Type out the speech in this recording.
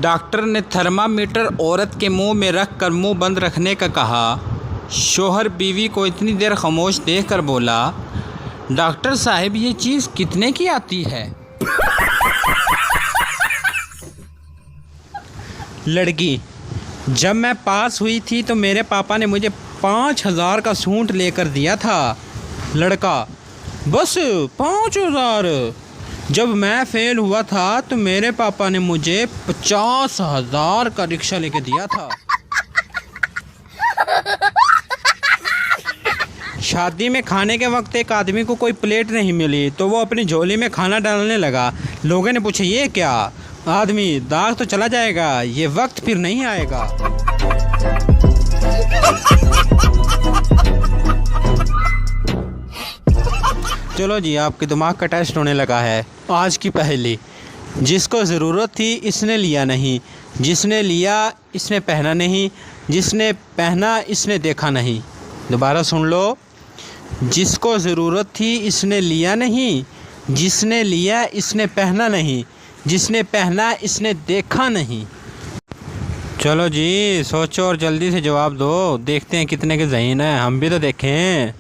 Doctor ने thermometer औरत के मुंह में रख कर मुंह बंद रखने का कहा। शौहर बीवी को इतनी देर खामोश देखकर बोला, डॉक्टर साहब ये चीज़ कितने की आती है? लड़की, जब मैं पास हुई थी तो मेरे पापा ने मुझे 5,000 का सूट लेकर दिया था। लड़का, बस 5,000? जब मैं फेल हुआ था तो मेरे पापा ने मुझे 50,000 का रिक्शा लेके दिया था। शादी में खाने के वक्त एक आदमी को कोई प्लेट नहीं मिली तो वो अपनी झोली में खाना डालने लगा। लोगों ने पूछा, ये क्या? आदमी, दाग तो चला जाएगा, ये वक्त फिर नहीं आएगा। चलो जी, आपके दिमाग का टेस्ट होने लगा है। आज की पहेली, जिसको ज़रूरत थी इसने लिया नहीं, जिसने लिया इसने पहना नहीं, जिसने पहना इसने देखा नहीं। दोबारा सुन लो, जिसको ज़रूरत थी इसने लिया नहीं, जिसने लिया इसने पहना नहीं, जिसने पहना इसने देखा नहीं। चलो जी, सोचो और जल्दी से जवाब दो, देखते हैं कितने के ज़हीन हैं, हम भी तो देखें।